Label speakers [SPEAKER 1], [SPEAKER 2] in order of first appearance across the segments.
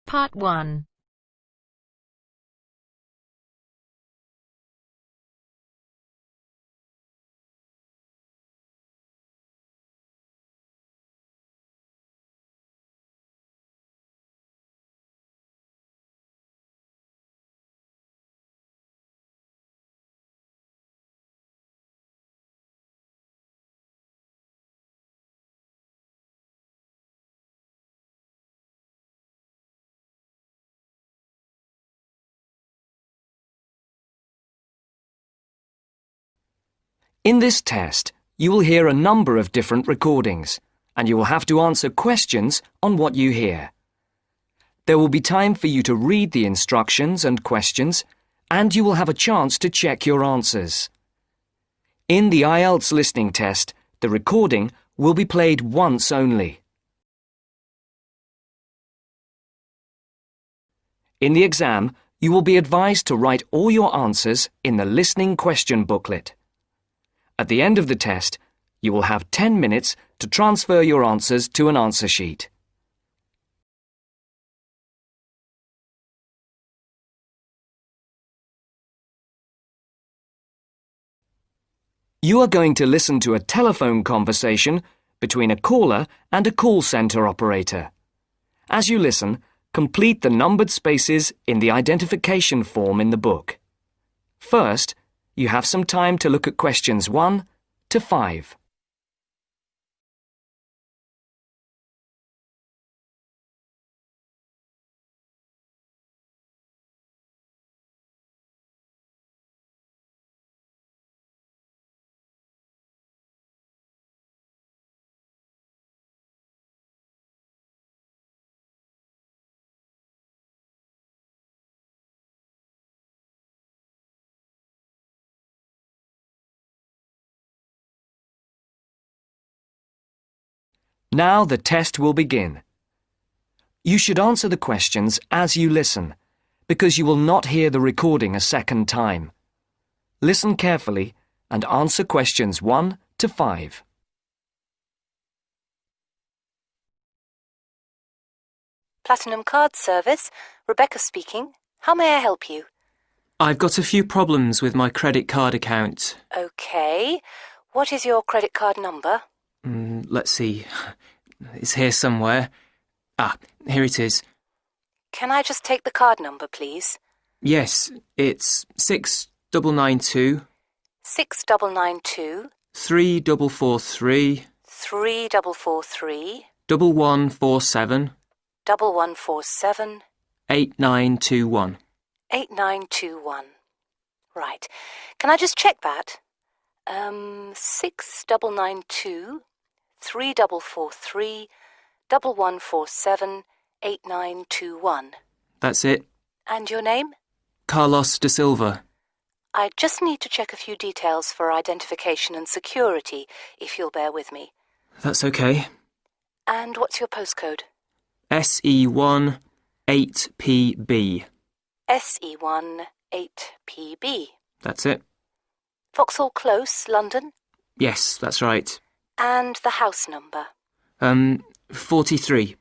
[SPEAKER 1] Part 1.
[SPEAKER 2] In this test, you will hear a number of different recordings, and you will have to answer questions on what you hear. There will be time for you to read the instructions and questions, and you will have a chance to check your answers. In the IELTS listening test, the recording will be played once only. In the exam, you will be advised to write all your answers in the listening question booklet. At the end of the test, you will have 10 minutes to transfer your answers to an answer sheet. You are going to listen to a telephone conversation between a caller and a call centre operator. As you listen, complete the numbered spaces in the identification form in the book. First, you have some time to look at questions 1 to 5. Now the test will begin. You should answer the questions as you listen, because you will not hear the recording a second time. Listen carefully and answer questions 1 to 5.
[SPEAKER 3] Platinum Card Service, Rebecca speaking. How may I help you?
[SPEAKER 4] I've got a few problems with my credit card account.
[SPEAKER 3] Okay. What is your credit card number?
[SPEAKER 4] Let's see. It's here somewhere. Here it is.
[SPEAKER 3] Can I just take the card number, please?
[SPEAKER 4] Yes, it's 6992
[SPEAKER 3] 6992
[SPEAKER 4] 3443
[SPEAKER 3] 3443
[SPEAKER 4] 1147
[SPEAKER 3] 1147
[SPEAKER 4] 8921.
[SPEAKER 3] 8921. Right. Can I just check that? 6992 3443 1147 8921.
[SPEAKER 4] That's it.
[SPEAKER 3] And your name?
[SPEAKER 4] Carlos de Silva.
[SPEAKER 3] I just need to check a few details for identification and security, if you'll bear with me.
[SPEAKER 4] That's okay.
[SPEAKER 3] And what's your postcode?
[SPEAKER 4] SE1 8PB.
[SPEAKER 3] SE1 8PB.
[SPEAKER 4] That's it.
[SPEAKER 3] Vauxhall Close, London?
[SPEAKER 4] Yes, that's right.
[SPEAKER 3] And the house number?
[SPEAKER 4] 43.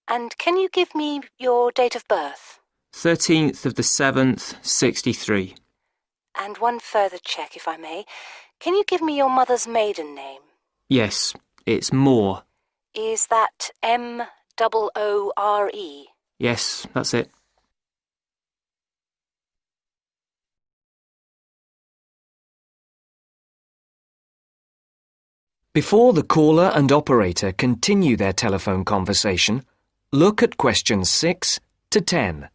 [SPEAKER 3] And can you give me your date of birth?
[SPEAKER 4] 13th of the 7th, 63.
[SPEAKER 3] And one further check, if I may. Can you give me your mother's maiden name?
[SPEAKER 4] Yes, it's Moore.
[SPEAKER 3] Is that Moore?
[SPEAKER 4] Yes, that's it.
[SPEAKER 2] Before the caller and operator continue their telephone conversation, look at questions 6 to 10.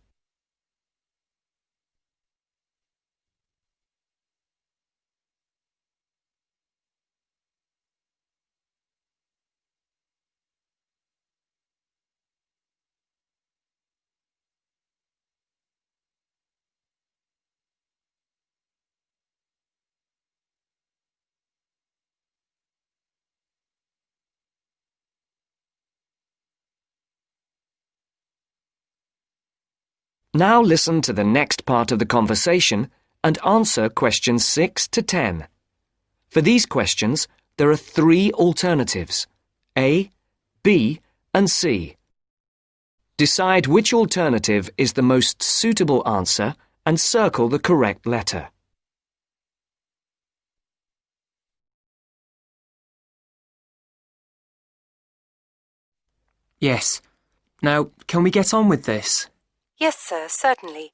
[SPEAKER 2] Now listen to the next part of the conversation and answer questions 6 to 10. For these questions, there are 3 alternatives: A, B, and C. Decide which alternative is the most suitable answer and circle the correct letter.
[SPEAKER 4] Yes. Now, can we get on with this?
[SPEAKER 3] Yes, sir, certainly.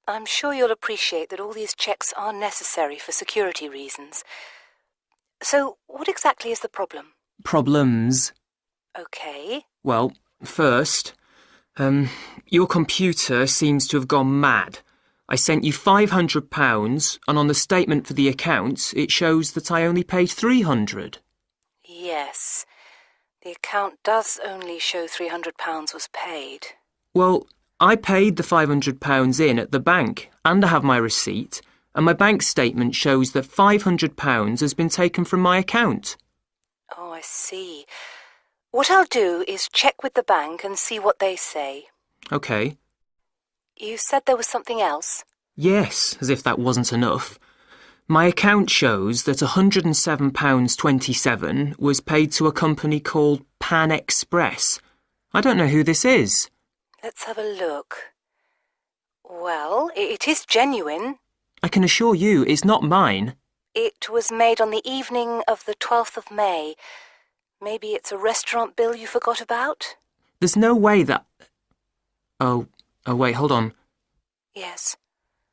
[SPEAKER 3] I'm sure you'll appreciate that all these checks are necessary for security reasons. So, what exactly is the problem?
[SPEAKER 4] Problems?
[SPEAKER 3] Okay.
[SPEAKER 4] Well, first, your computer seems to have gone mad. I sent you £500 and on the statement for the account it shows that I only paid £300.
[SPEAKER 3] Yes. The account does only show £300 was paid.
[SPEAKER 4] Well, I paid the £500 in at the bank and I have my receipt and my bank statement shows that £500 has been taken from my account.
[SPEAKER 3] Oh, I see. What I'll do is check with the bank and see what they say.
[SPEAKER 4] OK.
[SPEAKER 3] You said there was something else?
[SPEAKER 4] Yes, as if that wasn't enough. My account shows that £107.27 was paid to a company called Pan Express. I don't know who this is.
[SPEAKER 3] Let's have a look. Well, it is genuine.
[SPEAKER 4] I can assure you it's not mine.
[SPEAKER 3] It was made on the evening of the 12th of May. Maybe it's a restaurant bill you forgot about?
[SPEAKER 4] There's no way that... Oh, wait, hold on.
[SPEAKER 3] Yes.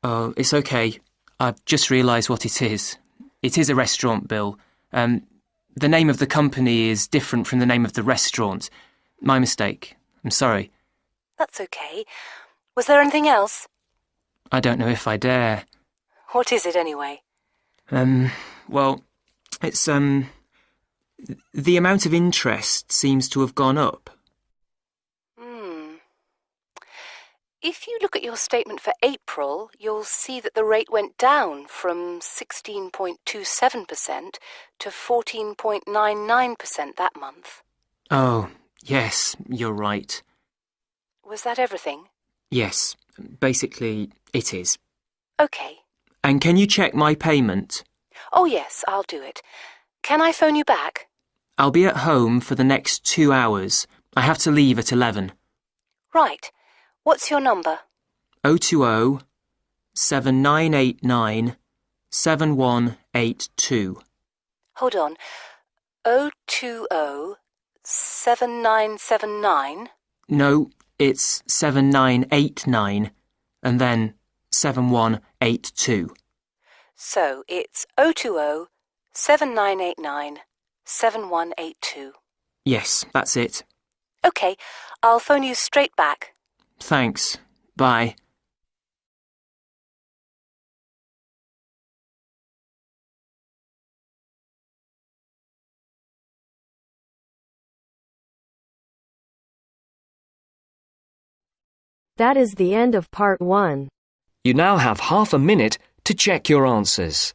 [SPEAKER 4] Oh, it's okay. I've just realised what it is. It is a restaurant bill. The name of the company is different from the name of the restaurant. My mistake. I'm sorry.
[SPEAKER 3] That's okay. Was there anything else?
[SPEAKER 4] I don't know if I dare.
[SPEAKER 3] What is it anyway?
[SPEAKER 4] Well, it's, the amount of interest seems to have gone up.
[SPEAKER 3] If you look at your statement for April, you'll see that the rate went down from 16.27% to 14.99% that month.
[SPEAKER 4] Oh, yes, you're right.
[SPEAKER 3] Was that everything?
[SPEAKER 4] Yes, basically, it is.
[SPEAKER 3] Okay.
[SPEAKER 4] And can you check my payment?
[SPEAKER 3] Oh, yes, I'll do it. Can I phone you back?
[SPEAKER 4] I'll be at home for the next 2 hours. I have to leave at 11.
[SPEAKER 3] Right. What's your number?
[SPEAKER 4] 020 7989 7182.
[SPEAKER 3] Hold on. 020 7979?
[SPEAKER 4] No, it's 7989 and then 7182.
[SPEAKER 3] So it's 020 7989 7182.
[SPEAKER 4] Yes, that's it.
[SPEAKER 3] Okay, I'll phone you straight back.
[SPEAKER 4] Thanks. Bye.
[SPEAKER 1] That is the end of part 1.
[SPEAKER 2] You now have half a minute to check your answers.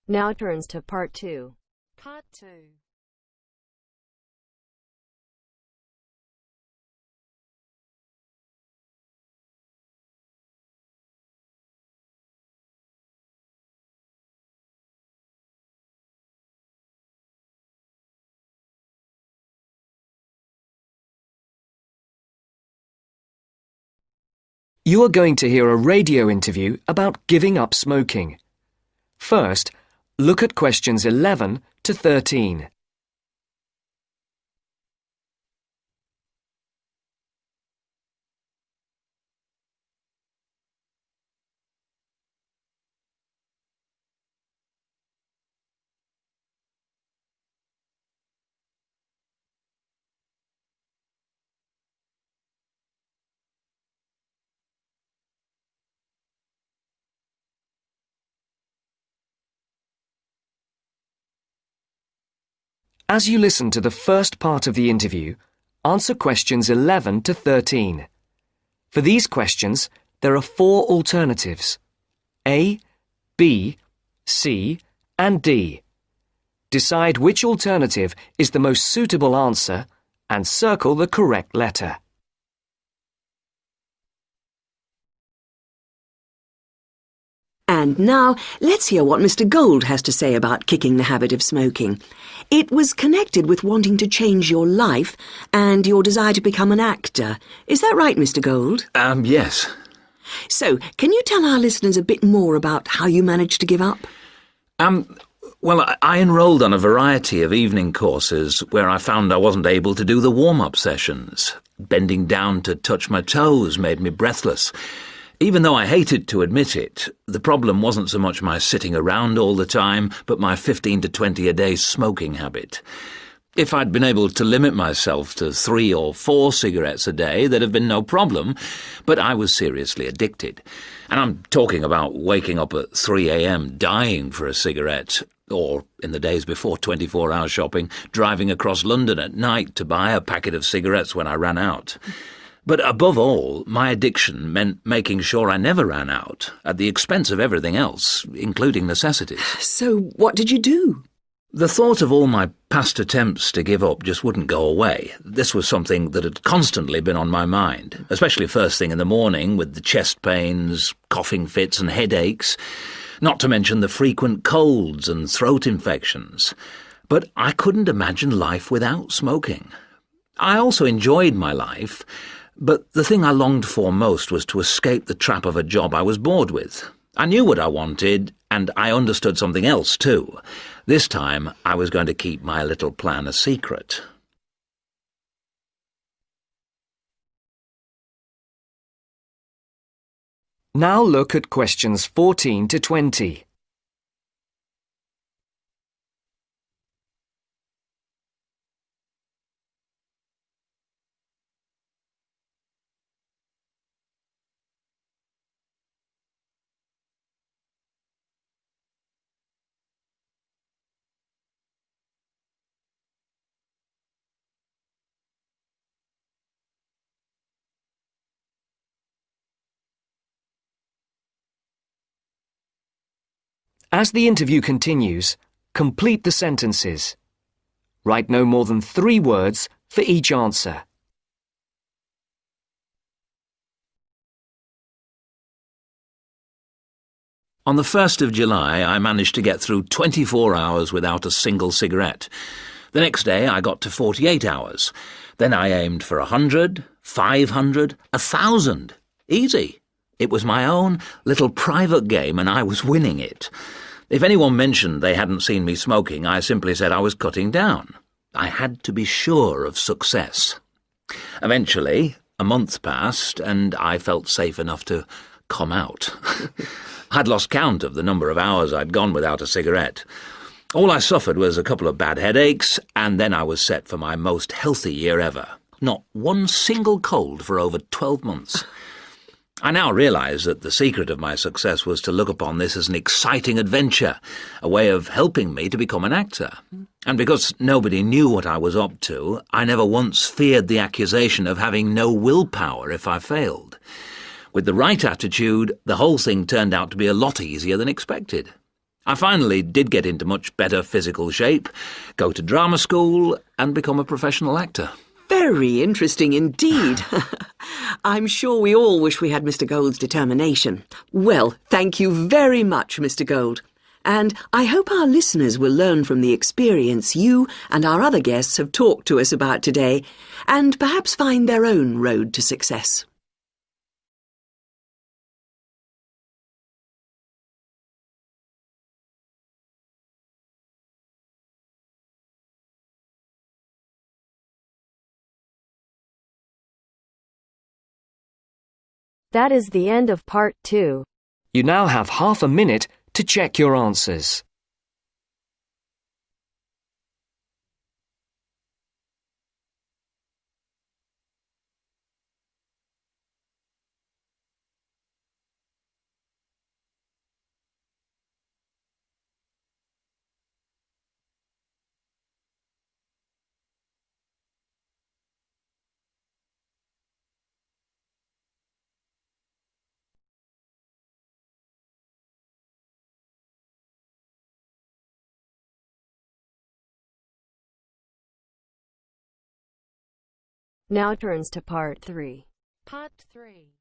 [SPEAKER 1] Now turns to part 2. Part 2.
[SPEAKER 2] You are going to hear a radio interview about giving up smoking. First, look at questions 11 to 13. As you listen to the first part of the interview, answer questions 11 to 13. For these questions, there are 4 alternatives. A, B, C, and D. Decide which alternative is the most suitable answer and circle the correct letter.
[SPEAKER 5] And now, let's hear what Mr. Gold has to say about kicking the habit of smoking. It was connected with wanting to change your life and your desire to become an actor. Is that right, Mr. Gold?
[SPEAKER 6] Yes.
[SPEAKER 5] So, can you tell our listeners a bit more about how you managed to give up?
[SPEAKER 6] Well, I enrolled on a variety of evening courses where I found I wasn't able to do the warm-up sessions. Bending down to touch my toes made me breathless. Even though I hated to admit it, the problem wasn't so much my sitting around all the time, but my 15 to 20 a day smoking habit. If I'd been able to limit myself to 3 or 4 cigarettes a day, there'd have been no problem, but I was seriously addicted. And I'm talking about waking up at 3 a.m. dying for a cigarette, or, in the days before 24-hour shopping, driving across London at night to buy a packet of cigarettes when I ran out. But above all, my addiction meant making sure I never ran out, at the expense of everything else, including necessities.
[SPEAKER 5] So, what did you do?
[SPEAKER 6] The thought of all my past attempts to give up just wouldn't go away. This was something that had constantly been on my mind, especially first thing in the morning with the chest pains, coughing fits and headaches, not to mention the frequent colds and throat infections. But I couldn't imagine life without smoking. I also enjoyed my life, but the thing I longed for most was to escape the trap of a job I was bored with. I knew what I wanted, and I understood something else too. This time, I was going to keep my little plan a secret.
[SPEAKER 2] Now look at questions 14 to 20. As the interview continues, complete the sentences. Write no more than 3 words for each answer.
[SPEAKER 6] On the 1st of July, I managed to get through 24 hours without a single cigarette. The next day, I got to 48 hours. Then I aimed for 100, 500, 1,000. Easy. It was my own little private game, and I was winning it. If anyone mentioned they hadn't seen me smoking, I simply said I was cutting down. I had to be sure of success. Eventually, a month passed, and I felt safe enough to come out. I'd lost count of the number of hours I'd gone without a cigarette. All I suffered was a couple of bad headaches, and then I was set for my most healthy year ever. Not one single cold for over 12 months. I now realise that the secret of my success was to look upon this as an exciting adventure, a way of helping me to become an actor. And because nobody knew what I was up to, I never once feared the accusation of having no willpower if I failed. With the right attitude, the whole thing turned out to be a lot easier than expected. I finally did get into much better physical shape, go to drama school, and become a professional actor.
[SPEAKER 5] Very interesting indeed. I'm sure we all wish we had Mr. Gold's determination. Well, thank you very much, Mr. Gold. And I hope our listeners will learn from the experience you and our other guests have talked to us about today, and perhaps find their own road to success.
[SPEAKER 1] That is the end of part 2.
[SPEAKER 2] You now have half a minute to check your answers.
[SPEAKER 1] Now turns to part 3.
[SPEAKER 7] Part 3.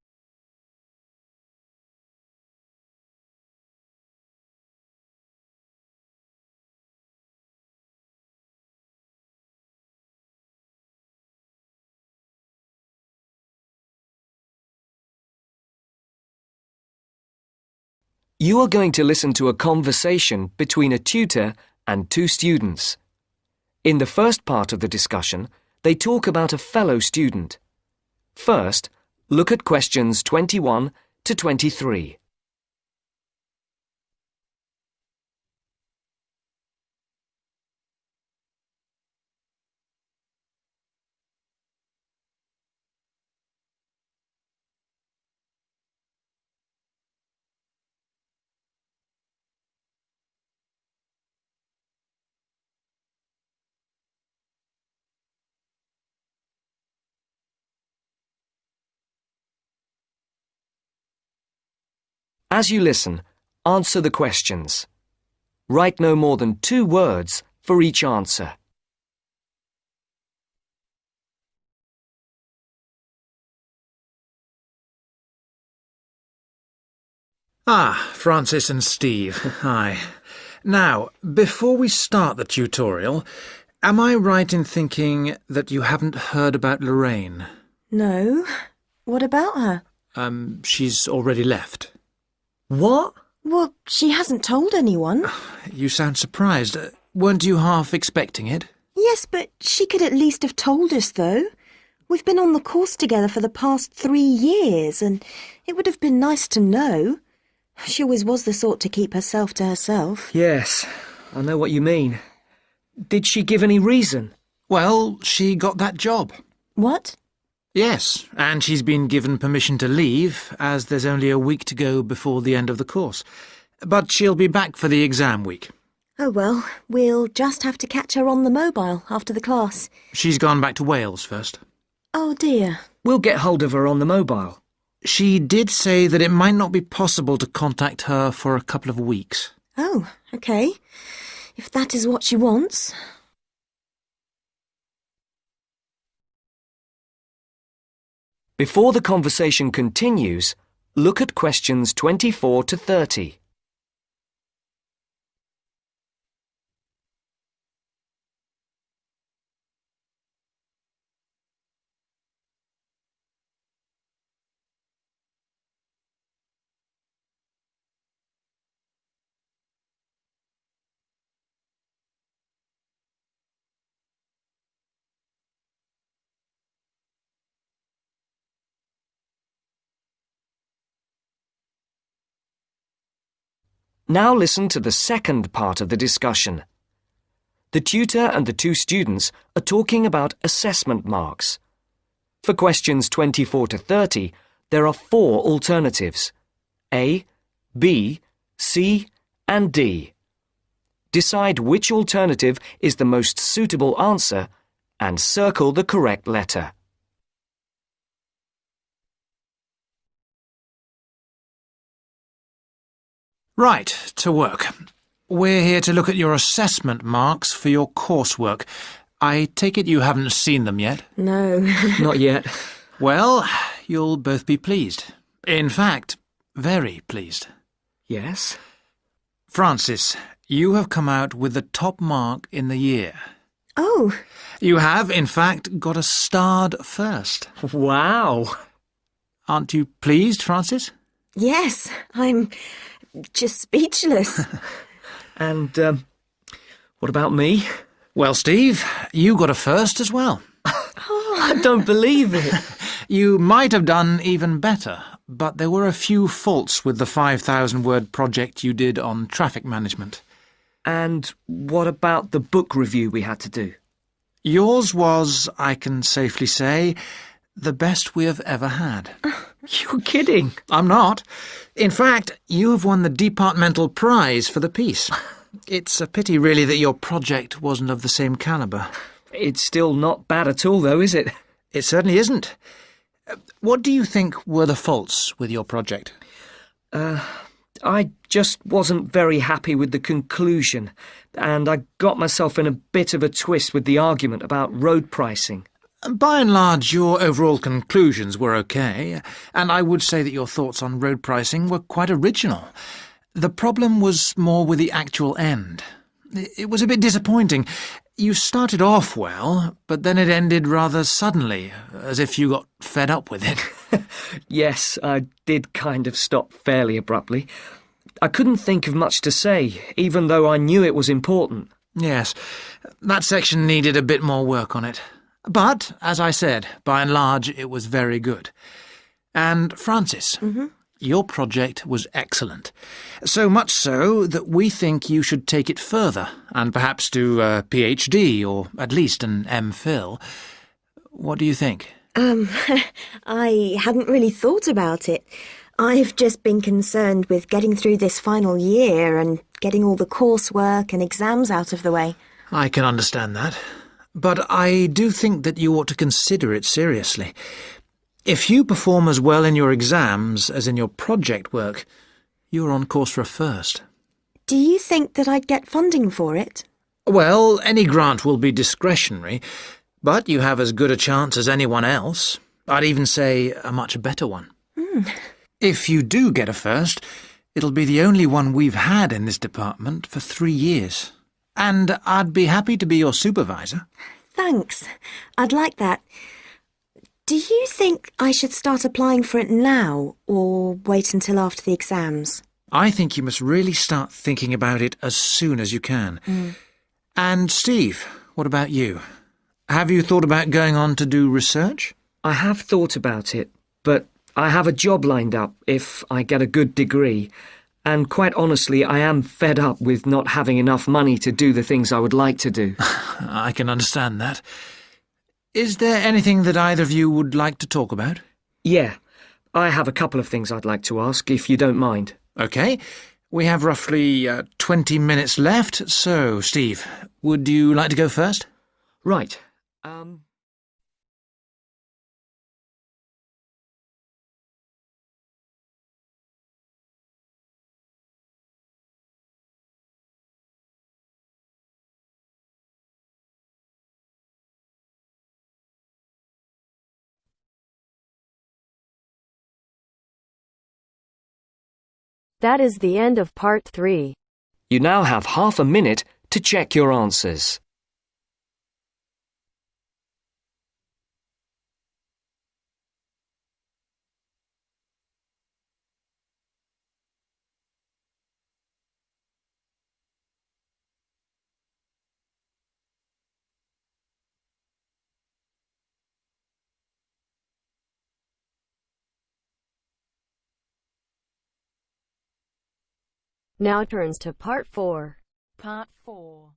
[SPEAKER 2] You are going to listen to a conversation between a tutor and two students. In the first part of the discussion, they talk about a fellow student. First, look at questions 21 to 23. As you listen, answer the questions. Write no more than 2 words for each answer.
[SPEAKER 8] Ah, Francis and Steve, hi. Now, before we start the tutorial, am I right in thinking that you haven't heard about Lorraine?
[SPEAKER 9] No. What about her?
[SPEAKER 8] She's already left.
[SPEAKER 2] What?
[SPEAKER 9] Well, she hasn't told anyone.
[SPEAKER 8] You sound surprised. Weren't you half expecting it?
[SPEAKER 9] Yes, but she could at least have told us, though. We've been on the course together for the past 3 years, and it would have been nice to know. She always was the sort to keep herself to herself.
[SPEAKER 2] Yes, I know what you mean. Did she give any reason?
[SPEAKER 8] Well, she got that job.
[SPEAKER 9] What?
[SPEAKER 8] Yes, and she's been given permission to leave, as there's only a week to go before the end of the course. But she'll be back for the exam week.
[SPEAKER 9] Oh, well, we'll just have to catch her on the mobile after the class.
[SPEAKER 8] She's gone back to Wales first.
[SPEAKER 9] Oh, dear.
[SPEAKER 2] We'll get hold of her on the mobile.
[SPEAKER 8] She did say that it might not be possible to contact her for a couple of weeks.
[SPEAKER 9] Oh, OK. If that is what she wants.
[SPEAKER 2] Before the conversation continues, look at questions 24 to 30. Now listen to the second part of the discussion. The tutor and the 2 students are talking about assessment marks. For questions 24 to 30, there are 4 alternatives: A, B, C, and D. Decide which alternative is the most suitable answer and circle the correct letter.
[SPEAKER 8] Right, to work. We're here to look at your assessment marks for your coursework. I take it you haven't seen them yet?
[SPEAKER 9] No.
[SPEAKER 2] Not yet.
[SPEAKER 8] Well, you'll both be pleased. In fact, very pleased.
[SPEAKER 2] Yes?
[SPEAKER 8] Francis, you have come out with the top mark in the year.
[SPEAKER 9] Oh.
[SPEAKER 8] You have, in fact, got a starred first.
[SPEAKER 2] Wow!
[SPEAKER 8] Aren't you pleased, Francis?
[SPEAKER 9] Yes, I'm just speechless.
[SPEAKER 2] And, what about me?
[SPEAKER 8] Well, Steve, you got a first as well.
[SPEAKER 2] I don't believe it.
[SPEAKER 8] You might have done even better, but there were a few faults with the 5,000-word project you did on traffic management.
[SPEAKER 2] And what about the book review we had to do?
[SPEAKER 8] Yours was, I can safely say, the best we have ever had.
[SPEAKER 2] You're kidding.
[SPEAKER 8] I'm not. In fact, you have won the departmental prize for the piece. It's a pity, really, that your project wasn't of the same calibre.
[SPEAKER 2] It's still not bad at all, though, is it?
[SPEAKER 8] It certainly isn't. What do you think were the faults with your project?
[SPEAKER 2] I just wasn't very happy with the conclusion, and I got myself in a bit of a twist with the argument about road pricing.
[SPEAKER 8] By and large, your overall conclusions were okay, and I would say that your thoughts on road pricing were quite original. The problem was more with the actual end. It was a bit disappointing. You started off well, but then it ended rather suddenly, as if you got fed up with it.
[SPEAKER 2] Yes, I did kind of stop fairly abruptly. I couldn't think of much to say, even though I knew it was important.
[SPEAKER 8] Yes, that section needed a bit more work on it. But, as I said, by and large, it was very good. And, Francis, your project was excellent. So much so that we think you should take it further, and perhaps do a PhD, or at least an MPhil. What do you think?
[SPEAKER 9] I hadn't really thought about it. I've just been concerned with getting through this final year and getting all the coursework and exams out of the way.
[SPEAKER 8] I can understand that. But I do think that you ought to consider it seriously. If you perform as well in your exams as in your project work, you're on course for a first.
[SPEAKER 9] Do you think that I'd get funding for it?
[SPEAKER 8] Well, any grant will be discretionary, but you have as good a chance as anyone else. I'd even say a much better one. If you do get a first, it'll be the only one we've had in this department for 3 years. And I'd be happy to be your supervisor.
[SPEAKER 9] Thanks. I'd like that. Do you think I should start applying for it now, or wait until after the exams?
[SPEAKER 8] I think you must really start thinking about it as soon as you can. And Steve, what about you? Have you thought about going on to do research?
[SPEAKER 2] I have thought about it, but I have a job lined up if I get a good degree. And quite honestly, I am fed up with not having enough money to do the things I would like to do.
[SPEAKER 8] I can understand that. Is there anything that either of you would like to talk about?
[SPEAKER 2] Yeah, I have a couple of things I'd like to ask, if you don't mind.
[SPEAKER 8] OK. We have roughly 20 minutes left, so, Steve, would you like to go first?
[SPEAKER 2] Right.
[SPEAKER 1] That is the end of part 3.
[SPEAKER 2] You now have half a minute to check your answers.
[SPEAKER 1] Now turns to part 4.
[SPEAKER 7] Part 4.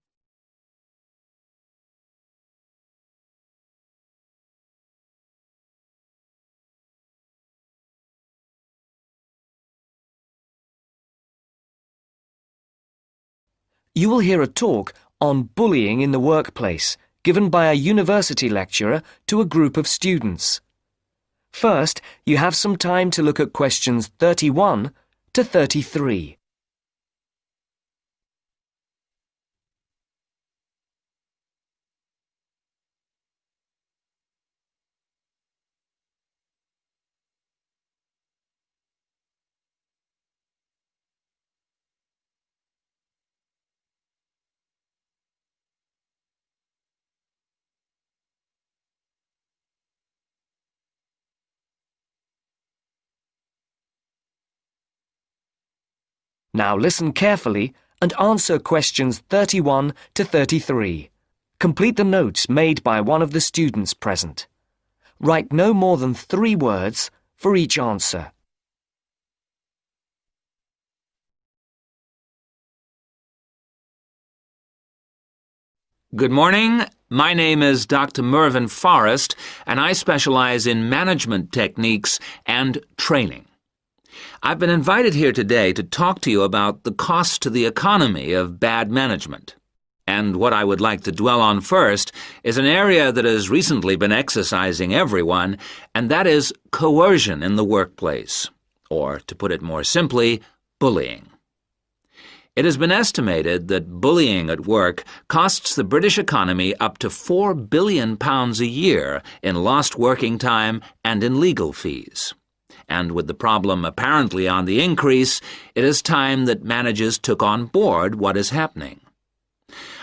[SPEAKER 2] You will hear a talk on bullying in the workplace, given by a university lecturer to a group of students. First, you have some time to look at questions 31 to 33. Now listen carefully and answer questions 31 to 33. Complete the notes made by one of the students present. Write no more than 3 words for each answer.
[SPEAKER 6] Good morning. My name is Dr. Mervyn Forrest, and I specialize in management techniques and training. I've been invited here today to talk to you about the cost to the economy of bad management. And what I would like to dwell on first is an area that has recently been exercising everyone, and that is coercion in the workplace, or, to put it more simply, bullying. It has been estimated that bullying at work costs the British economy up to £4 billion a year in lost working time and in legal fees. And with the problem apparently on the increase, it is time that managers took on board what is happening.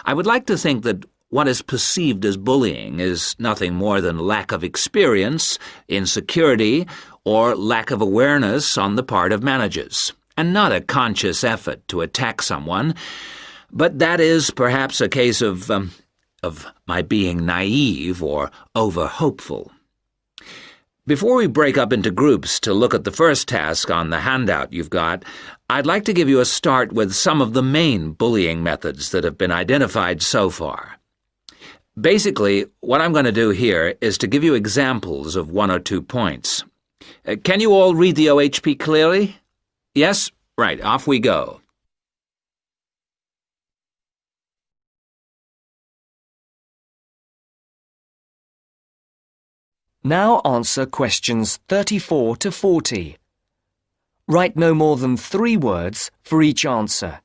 [SPEAKER 6] I would like to think that what is perceived as bullying is nothing more than lack of experience, insecurity, or lack of awareness on the part of managers, and not a conscious effort to attack someone. But that is perhaps a case of my being naive or over-hopeful. Before we break up into groups to look at the first task on the handout you've got, I'd like to give you a start with some of the main bullying methods that have been identified so far. Basically, what I'm going to do here is to give you examples of 1 or 2 points. Can you all read the OHP clearly? Yes? Right, off we go.
[SPEAKER 2] Now answer questions 34 to 40. Write no more than 3 words for each answer.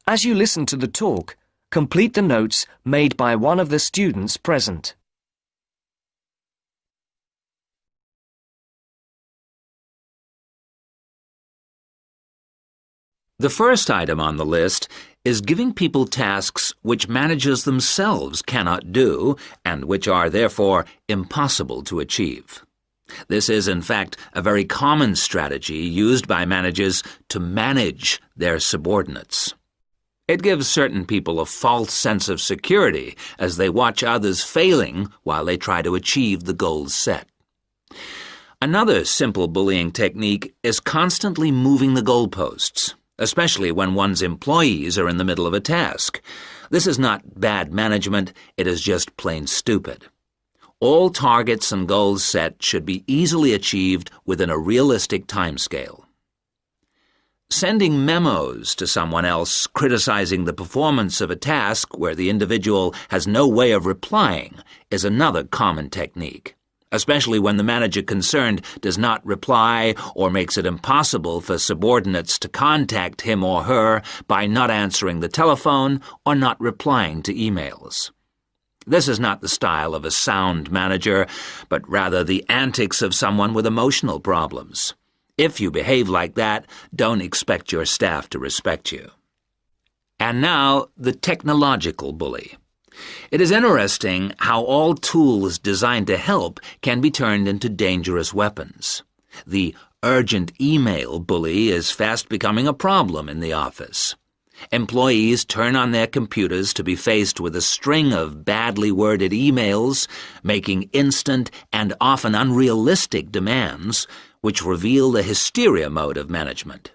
[SPEAKER 2] As you listen to the talk, complete the notes made by one of the students present.
[SPEAKER 6] The first item on the list is giving people tasks which managers themselves cannot do and which are therefore impossible to achieve. This is, in fact, a very common strategy used by managers to manage their subordinates. It gives certain people a false sense of security as they watch others failing while they try to achieve the goals set. Another simple bullying technique is constantly moving the goalposts, especially when one's employees are in the middle of a task. This is not bad management, it is just plain stupid. All targets and goals set should be easily achieved within a realistic timescale. Sending memos to someone else criticizing the performance of a task where the individual has no way of replying is another common technique, especially when the manager concerned does not reply or makes it impossible for subordinates to contact him or her by not answering the telephone or not replying to emails. This is not the style of a sound manager, but rather the antics of someone with emotional problems. If you behave like that, don't expect your staff to respect you. And now, the technological bully. It is interesting how all tools designed to help can be turned into dangerous weapons. The urgent email bully is fast becoming a problem in the office. Employees turn on their computers to be faced with a string of badly worded emails, making instant and often unrealistic demands, which reveal the hysteria mode of management.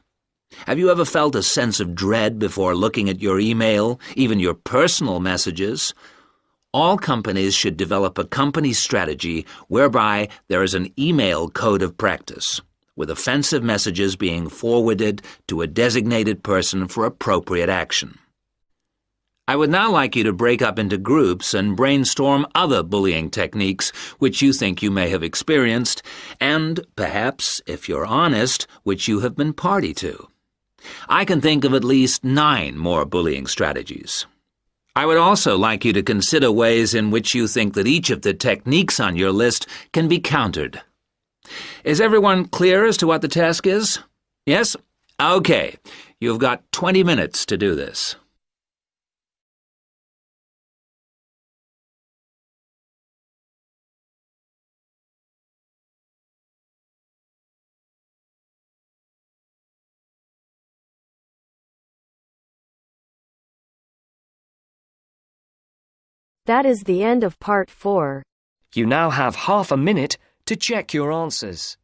[SPEAKER 6] Have you ever felt a sense of dread before looking at your email, even your personal messages? All companies should develop a company strategy whereby there is an email code of practice, with offensive messages being forwarded to a designated person for appropriate action. I would now like you to break up into groups and brainstorm other bullying techniques which you think you may have experienced, and perhaps, if you're honest, which you have been party to. I can think of at least 9 more bullying strategies. I would also like you to consider ways in which you think that each of the techniques on your list can be countered. Is everyone clear as to what the task is? Yes? Okay. You've got 20 minutes to do this.
[SPEAKER 1] That is the end of part 4.
[SPEAKER 2] You now have half a minute to check your answers.